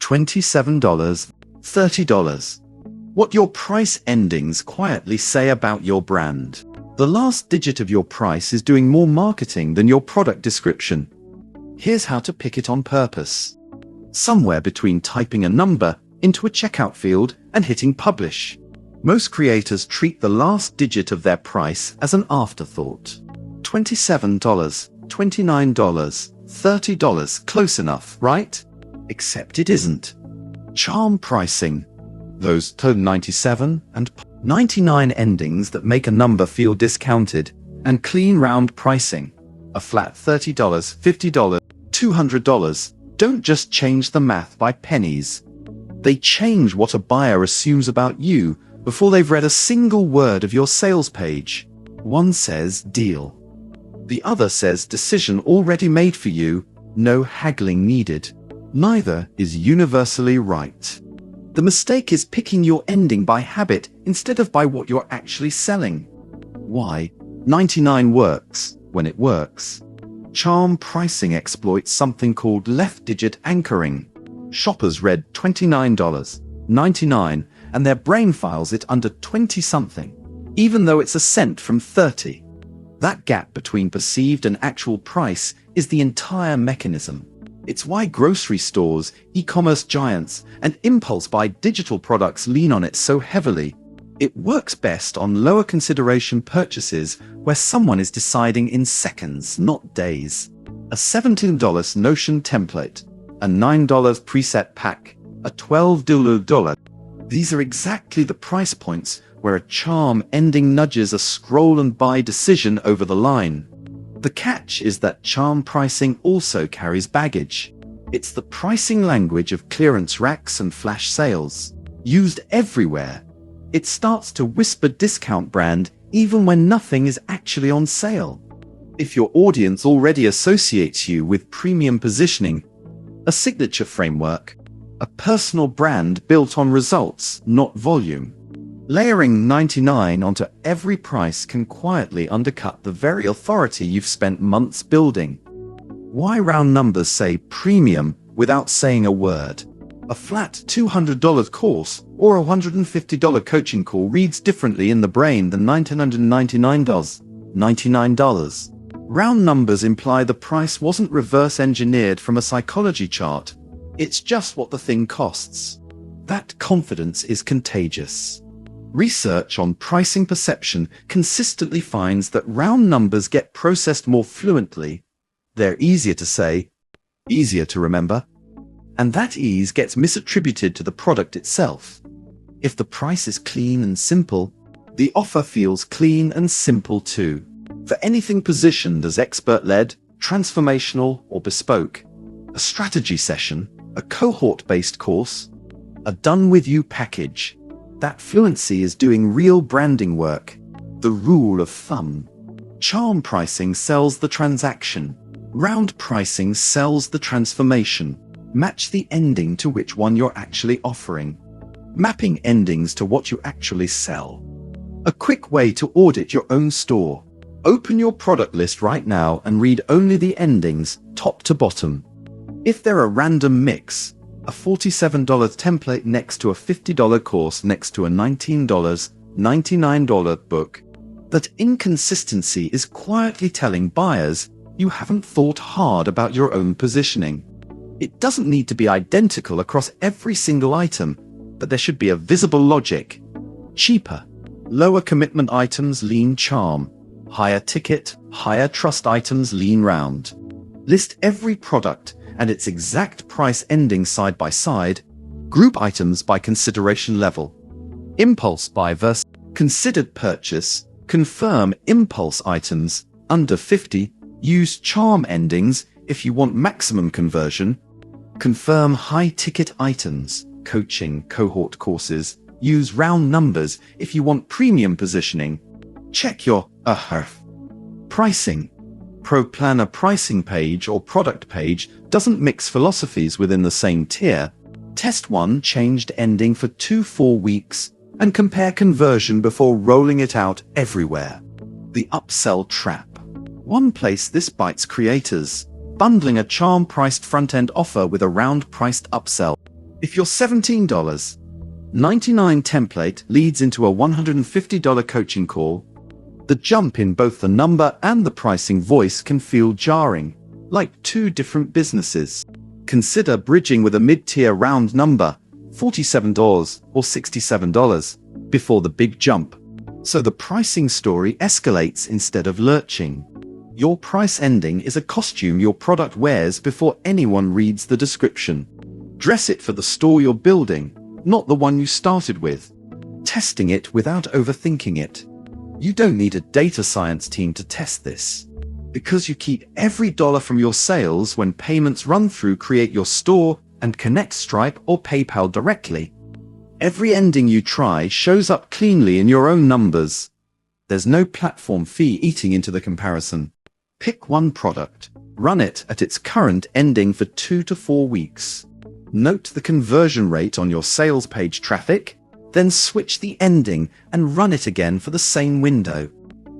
$27, $30. What your price endings quietly say about your brand. The last digit of your price is doing more marketing than your product description. Here's how to pick it on purpose. Somewhere between typing a number into a checkout field and hitting publish. Most creators treat the last digit of their price as an afterthought. $27, $29, $30, close enough, right? Except it isn't. Charm pricing. Those 97 and 99 endings that make a number feel discounted, and clean round pricing. A flat $30, $50, $200 don't just change the math by pennies. They change what a buyer assumes about you before they've read a single word of your sales page. One says deal. The other says decision already made for you, no haggling needed. Neither is universally right. The mistake is picking your ending by habit instead of by what you're actually selling. Why? 99 works when it works. Charm pricing exploits something called left-digit anchoring. Shoppers read $29, $99, and their brain files it under 20-something, even though it's a cent from 30. That gap between perceived and actual price is the entire mechanism. It's why grocery stores, e-commerce giants, and impulse-buy digital products lean on it so heavily. It works best on lower consideration purchases where someone is deciding in seconds, not days. A $17 Notion template, a $9 preset pack, a $12. These are exactly the price points where a charm ending nudges a scroll and buy decision over the line. The catch is that charm pricing also carries baggage. It's the pricing language of clearance racks and flash sales. Used everywhere, it starts to whisper discount brand even when nothing is actually on sale. If your audience already associates you with premium positioning, a signature framework, a personal brand built on results, not volume, layering 99 onto every price can quietly undercut the very authority you've spent months building. Why round numbers say premium without saying a word? A flat $200 course or a $150 coaching call reads differently in the brain than $1,999 does. $99. Round numbers imply the price wasn't reverse engineered from a psychology chart. It's just what the thing costs. That confidence is contagious. Research on pricing perception consistently finds that round numbers get processed more fluently. They're easier to say, easier to remember, and that ease gets misattributed to the product itself. If the price is clean and simple, the offer feels clean and simple too. For anything positioned as expert-led, transformational, or bespoke, a strategy session, a cohort-based course, a done-with-you package, that fluency is doing real branding work. The rule of thumb. Charm pricing sells the transaction. Round pricing sells the transformation. Match the ending to which one you're actually offering. Mapping endings to what you actually sell. A quick way to audit your own store. Open your product list right now and read only the endings, top to bottom. If they're a random mix, a $47 template next to a $50 course next to a $19.99 book, that inconsistency is quietly telling buyers you haven't thought hard about your own positioning. It doesn't need to be identical across every single item, but there should be a visible logic. Cheaper, lower commitment items lean charm. Higher ticket, higher trust items lean round. List every product and its exact price ending side by side. Group items by consideration level. Impulse buy versus considered purchase. Confirm impulse items under 50. Use charm endings if you want maximum conversion. Confirm high ticket items, coaching, cohort courses. Use round numbers if you want premium positioning. Check your pricing. Pro planner pricing page or product page doesn't mix philosophies within the same tier. Test one changed ending for 2-4 weeks and compare conversion before rolling it out everywhere. The upsell trap. One place this bites creators. Bundling a charm-priced front-end offer with a round-priced upsell. If your $17.99 template leads into a $150 coaching call, the jump in both the number and the pricing voice can feel jarring, like two different businesses. Consider bridging with a mid-tier round number, $47 or $67, before the big jump. So the pricing story escalates instead of lurching. Your price ending is a costume your product wears before anyone reads the description. Dress it for the store you're building, not the one you started with. Testing it without overthinking it. You don't need a data science team to test this. Because you keep every dollar from your sales when payments run through Create Your Store and connect Stripe or PayPal directly. Every ending you try shows up cleanly in your own numbers. There's no platform fee eating into the comparison. Pick one product, run it at its current ending for 2 to 4 weeks. Note the conversion rate on your sales page traffic, then switch the ending and run it again for the same window.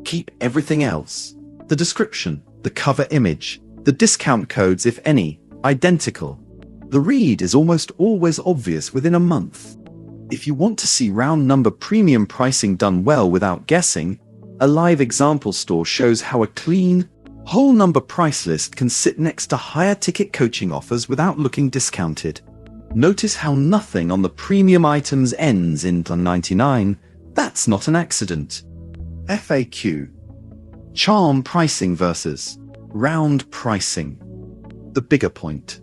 Keep everything else, the description, the cover image, the discount codes if any, identical. The read is almost always obvious within a month. If you want to see round number premium pricing done well without guessing, a live example store shows how a clean, whole number price list can sit next to higher ticket coaching offers without looking discounted. Notice how nothing on the premium items ends in $99. That's not an accident. FAQ. Charm pricing versus round pricing. The bigger point.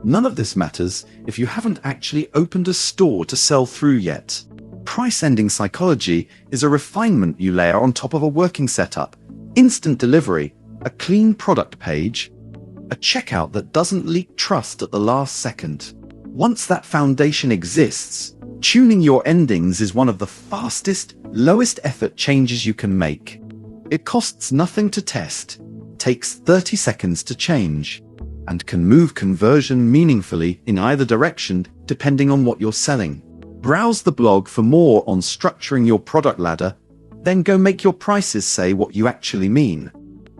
None of this matters if you haven't actually opened a store to sell through yet. Price ending psychology is a refinement you layer on top of a working setup, instant delivery, a clean product page, a checkout that doesn't leak trust at the last second. Once that foundation exists, tuning your endings is one of the fastest, lowest effort changes you can make. It costs nothing to test, takes 30 seconds to change, and can move conversion meaningfully in either direction depending on what you're selling. Browse the blog for more on structuring your product ladder, then go make your prices say what you actually mean.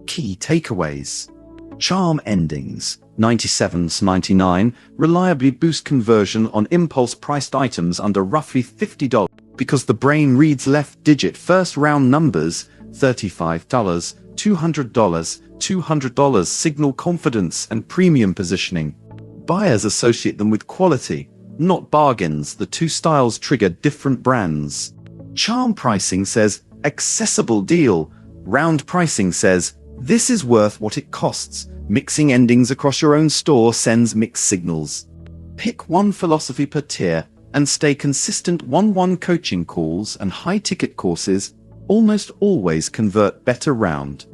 Key takeaways. Charm endings, 97.99, reliably boost conversion on impulse-priced items under roughly $50 because the brain reads left-digit first round numbers, $35, $200 signal confidence and premium positioning. Buyers associate them with quality, not bargains. The two styles trigger different brands. Charm pricing says, accessible deal. Round pricing says, this is worth what it costs. Mixing endings across your own store sends mixed signals. Pick one philosophy per tier and stay consistent. 1-1 coaching calls and high-ticket courses almost always convert better round.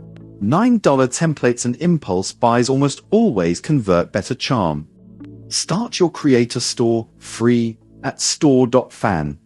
$9 templates and impulse buys almost always convert better charm. Start your creator store free at store.fan.